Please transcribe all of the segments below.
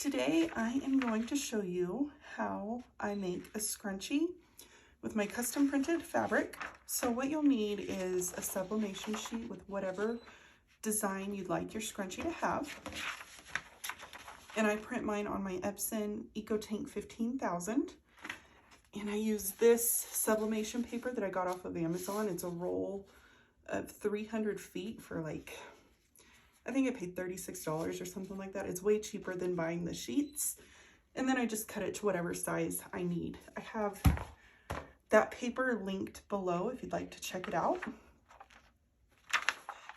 Today I am going to show you how I make a scrunchie with my custom printed fabric. So what you'll need is a sublimation sheet with whatever design you'd like your scrunchie to have. And I print mine on my Epson EcoTank 15,000. And I use this sublimation paper that I got off of Amazon. It's a roll of 300 feet for like, I think I paid $36 or something like that. It's way cheaper than buying the sheets. And then I just cut it to whatever size I need. I have that paper linked below if you'd like to check it out.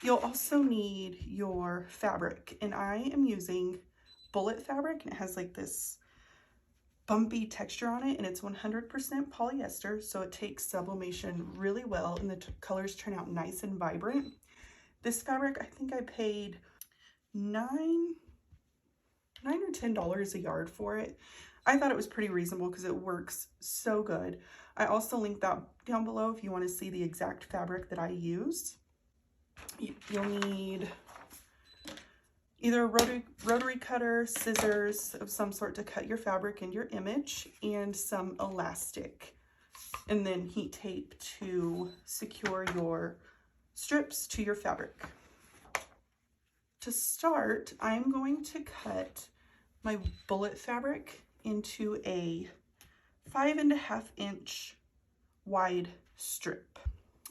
You'll also need your fabric, and I am using bullet fabric, and it has like this bumpy texture on it, and it's 100% polyester, so it takes sublimation really well, and the colors turn out nice and vibrant. This fabric, I think I paid $9 or $10 a yard for it. I thought it was pretty reasonable because it works so good. I also linked that down below if you want to see the exact fabric that I used. You'll need either a rotary cutter, scissors of some sort to cut your fabric and your image, and some elastic, and then heat tape to secure your strips to your fabric. To start, I'm going to cut my bullet fabric into a 5.5 inch wide strip.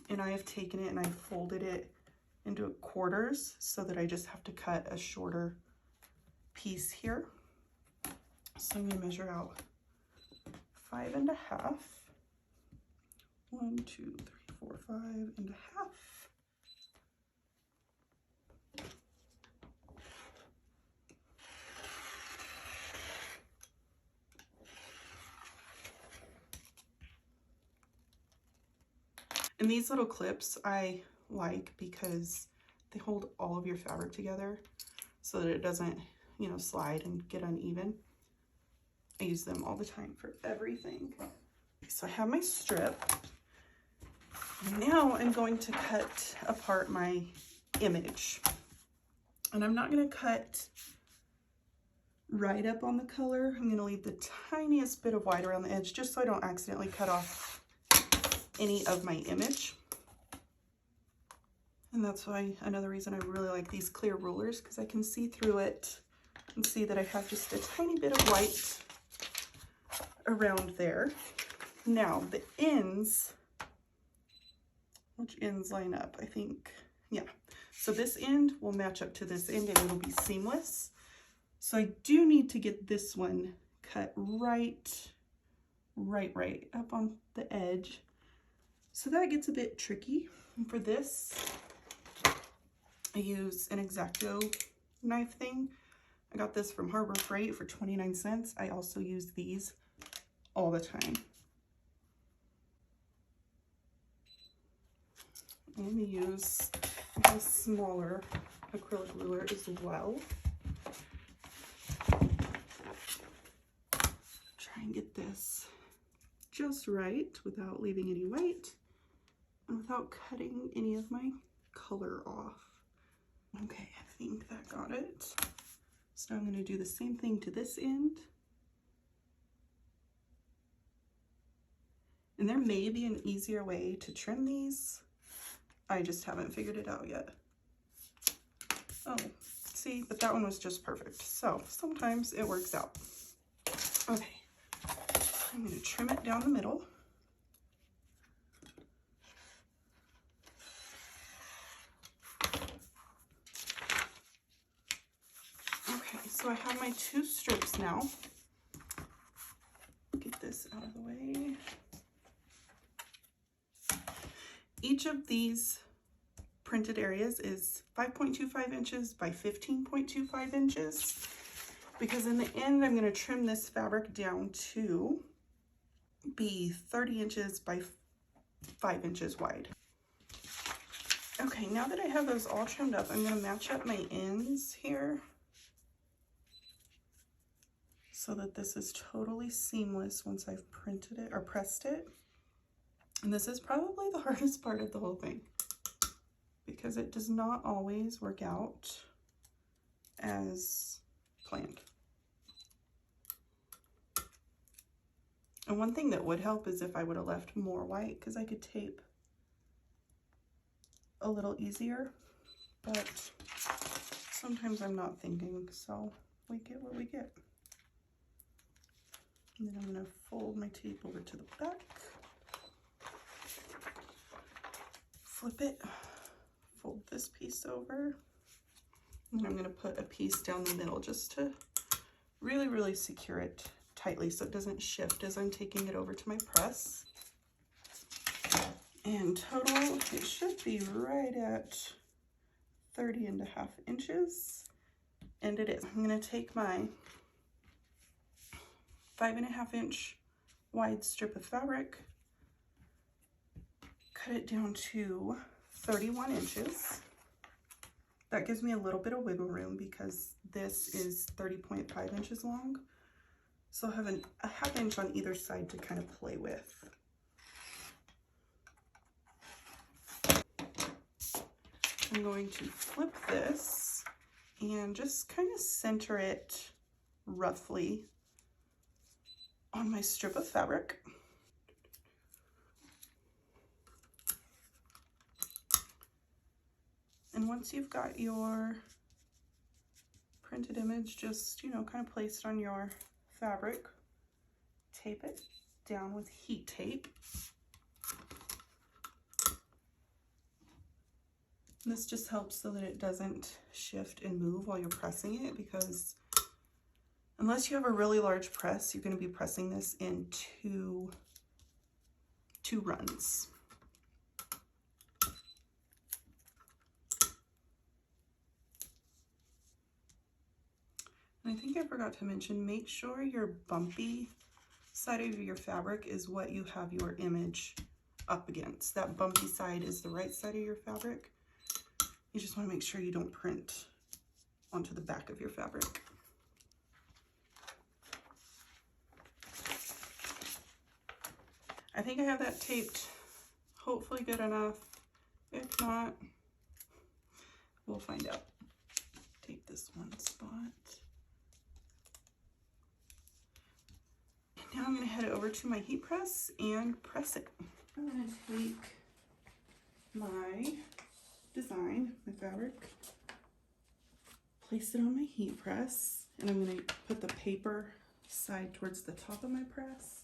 And I have taken it and I folded it into quarters so that I just have to cut a shorter piece here. So I'm gonna measure out 5.5. 1, 2, 3, 4, 5.5. And these little clips I like because they hold all of your fabric together so that it doesn't, you know, slide and get uneven. I use them all the time for everything. So I have my strip. Now I'm going to cut apart my image. And I'm not going to cut right up on the color. I'm going to leave the tiniest bit of white around the edge just so I don't accidentally cut off any of my image. And that's why another reason I really like these clear rulers, because I can see through it and see that I have just a tiny bit of white around there. Now the ends, which ends line up? I think, yeah. So this end will match up to this end and it'll be seamless. So I do need to get this one cut right up on the edge. So that gets a bit tricky. And for this, I use an x-acto knife thing. I got this from Harbor Freight for 29 cents. I also use these all the time. I'm going to use a smaller acrylic ruler as well. Try and get this just right without leaving any white and without cutting any of my color off. Okay, I think that got it. So I'm going to do the same thing to this end. And there may be an easier way to trim these. I just haven't figured it out yet. Oh, see, but that one was just perfect. So sometimes it works out. Okay, I'm going to trim it down the middle. Okay, so I have my two strips now. Get this out of the way. Each of these printed areas is 5.25 inches by 15.25 inches, because in the end I'm going to trim this fabric down to be 30 inches by 5 inches wide. Okay, now that I have those all trimmed up, I'm going to match up my ends here so that this is totally seamless once I've printed it or pressed it. And this is probably the hardest part of the whole thing because it does not always work out as planned. And one thing that would help is if I would have left more white, because I could tape a little easier, but sometimes I'm not thinking, so we get what we get. And then I'm going to fold my tape over to the back, flip it, fold this piece over, and I'm going to put a piece down the middle just to really secure it tightly so it doesn't shift as I'm taking it over to my press. And total, it should be right at 30.5 inches, and it is. I'm going to take my 5.5 inch wide strip of fabric, cut it down to 31 inches. That gives me a little bit of wiggle room because this is 30.5 inches long. So I'll have a ½ inch on either side to kind of play with. I'm going to flip this and just kind of center it roughly on my strip of fabric. And once you've got your printed image, just, you know, kind of place it on your fabric, tape it down with heat tape. This just helps so that it doesn't shift and move while you're pressing it, because unless you have a really large press, you're going to be pressing this in two runs. And I think I forgot to mention, make sure your bumpy side of your fabric is what you have your image up against. That bumpy side is the right side of your fabric. You just want to make sure you don't print onto the back of your fabric. I think I have that taped hopefully good enough. If not, we'll find out. Tape this one spot. Now I'm going to head over to my heat press and press it. I'm going to take my design, my fabric, place it on my heat press, and I'm going to put the paper side towards the top of my press.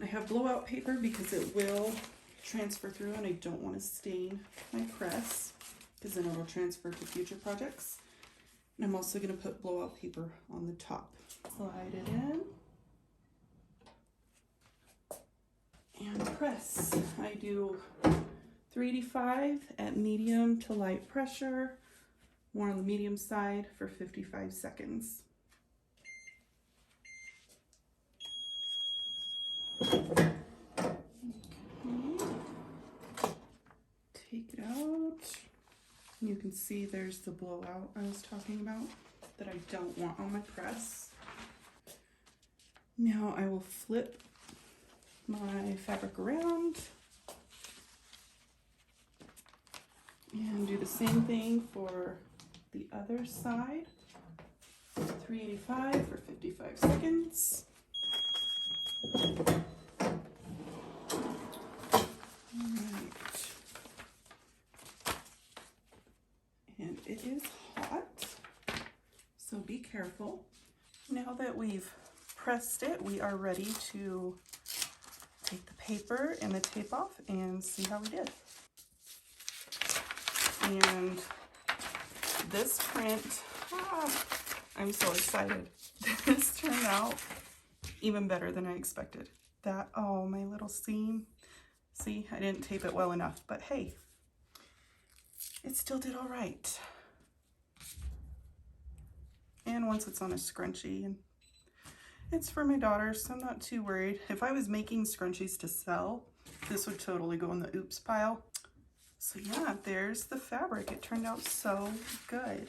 I have blowout paper because it will transfer through and I don't want to stain my press because then it'll transfer to future projects. And I'm also going to put blowout paper on the top. Slide it in and press. I do 385 at medium to light pressure, more on the medium side for 55 seconds. Okay. Take it out. You can see there's the blowout I was talking about that I don't want on my press. Now I will flip my fabric around and do the same thing for the other side. 385 for 55 seconds. Alright. And it is hot, so be careful. Now that we've pressed it, we are ready to take the paper and the tape off and see how we did. And this print, I'm so excited. This turned out even better than I expected. That, oh, my little seam. See, I didn't tape it well enough, but hey, it still did all right. And once it's on a scrunchie, and it's for my daughter, so I'm not too worried. If I was making scrunchies to sell, this would totally go in the oops pile. So yeah, there's the fabric. It turned out so good.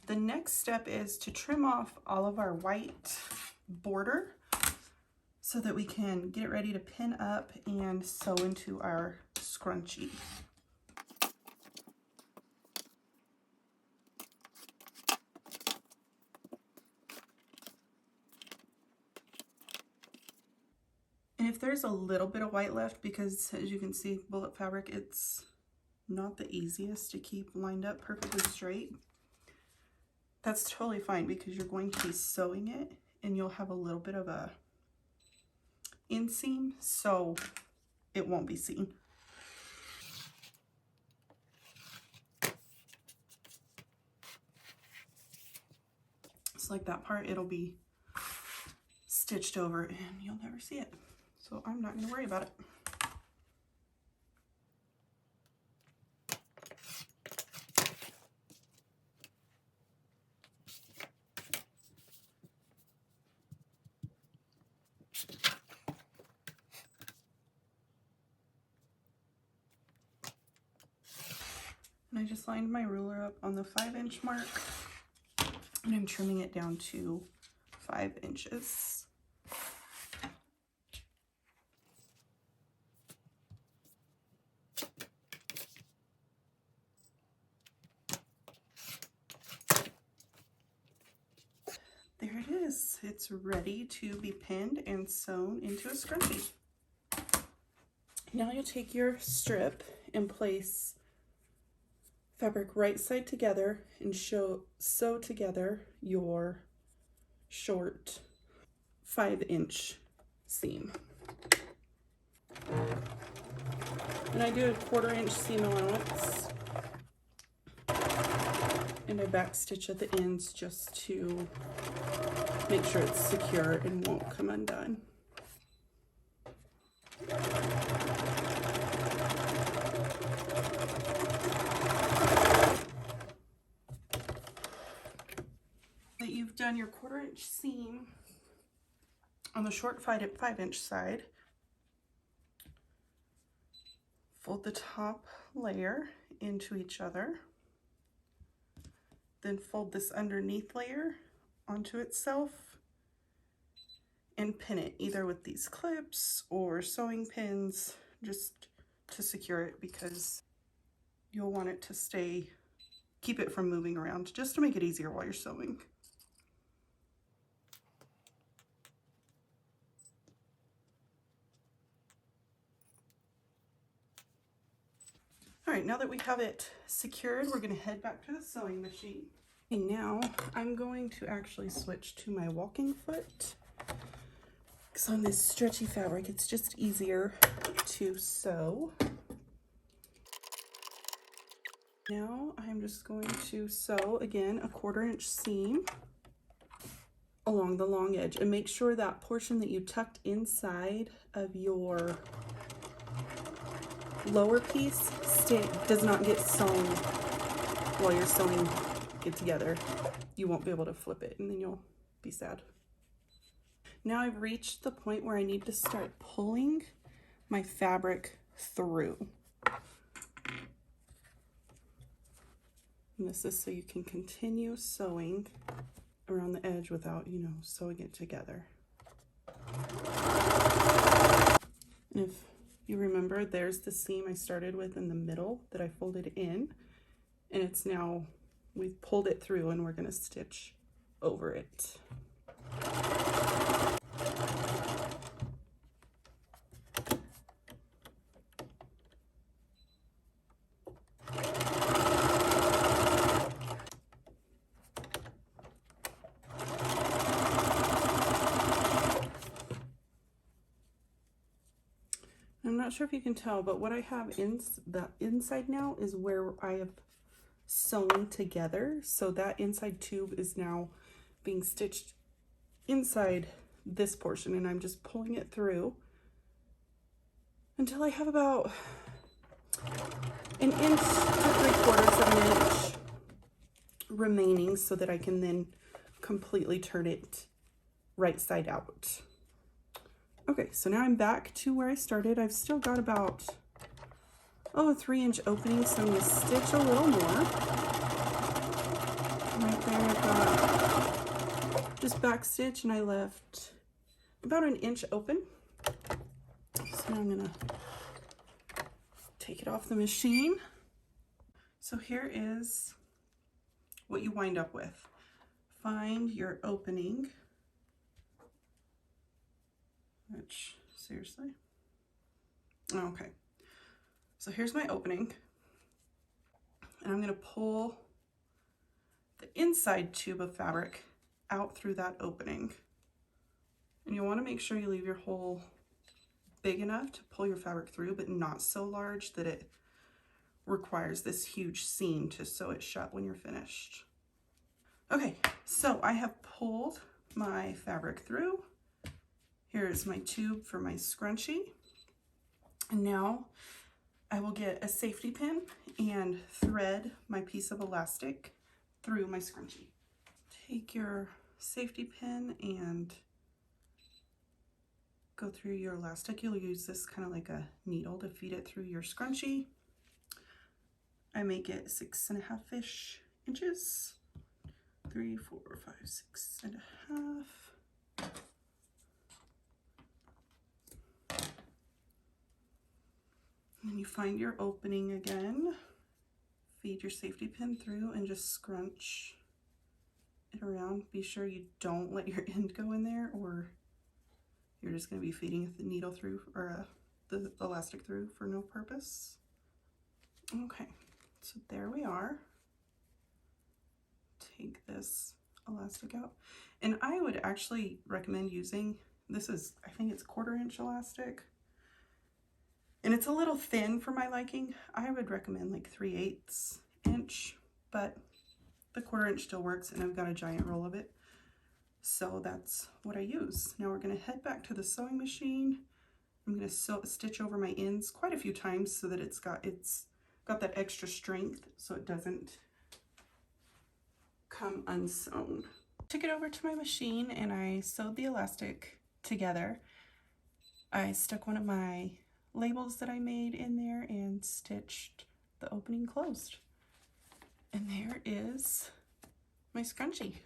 The next step is to trim off all of our white border so that we can get it ready to pin up and sew into our scrunchie. if there's a little bit of white left, because as you can see, bullet fabric, it's not the easiest to keep lined up perfectly straight, that's totally fine, because you're going to be sewing it and you'll have a little bit of a inseam, so it won't be seen. So like that part, it'll be stitched over and you'll never see it. So I'm not going to worry about it. And I just lined my ruler up on the 5-inch mark, and I'm trimming it down to 5 inches. There it is. It's ready to be pinned and sewn into a scrunchie. Now you'll take your strip and place fabric right side together and sew together your short 5-inch seam. And I do a 1/4-inch seam allowance, and I back stitch at the ends just to make sure it's secure and won't come undone. That you've done your 1/4-inch seam on the short 5-inch side, fold the top layer into each other, then fold this underneath layer onto itself and pin it either with these clips or sewing pins, just to secure it, because you'll want it to keep it from moving around, just to make it easier while you're sewing. All right, now that we have it secured, we're going to head back to the sewing machine. And now I'm going to actually switch to my walking foot, because on this stretchy fabric, it's just easier to sew. Now I'm just going to sew, again, a 1/4-inch seam along the long edge, and make sure that portion that you tucked inside of your lower piece does not get sewn while you're sewing it together. You won't be able to flip it, and then you'll be sad. Now I've reached the point where I need to start pulling my fabric through. And this is so you can continue sewing around the edge without, you know, sewing it together. And if you remember, there's the seam I started with in the middle that I folded in, and it's now, we've pulled it through, and we're going to stitch over it. I'm not sure if you can tell, but what I have in the inside now is where I have sewn together. So that inside tube is now being stitched inside this portion, and I'm just pulling it through until I have about 1 inch to 3/4 of an inch remaining, so that I can then completely turn it right side out. Okay, so now I'm back to where I started. I've still got about, a 3-inch opening, so I'm going to stitch a little more. Right there, I've got just back stitch, and I left about 1 inch open. So now I'm going to take it off the machine. So here is what you wind up with. Find your opening, which Seriously? Okay. So here's my opening. And I'm going to pull the inside tube of fabric out through that opening. And you want to make sure you leave your hole big enough to pull your fabric through, but not so large that it requires this huge seam to sew it shut when you're finished. Okay, so I have pulled my fabric through. Here's my tube for my scrunchie. And now I will get a safety pin and thread my piece of elastic through my scrunchie. Take your safety pin and go through your elastic. You'll use this kind of like a needle to feed it through your scrunchie. I make it 6.5-ish inches. 3, 4, 5, 6.5. And then you find your opening again. Feed your safety pin through and just scrunch it around. Be sure you don't let your end go in there, or you're just going to be feeding the needle through, or the elastic through for no purpose. Okay, so there we are. Take this elastic out. And I would actually recommend using, this is, I think it's 1/4 inch elastic. And it's a little thin for my liking. I would recommend like 3/8 inch, but the 1/4 inch still works, and I've got a giant roll of it. So that's what I use. Now we're gonna head back to the sewing machine. I'm gonna stitch over my ends quite a few times so that it's got that extra strength so it doesn't come unsewn. Took it over to my machine and I sewed the elastic together. I stuck one of my labels that I made in there and stitched the opening closed. And there is my scrunchie.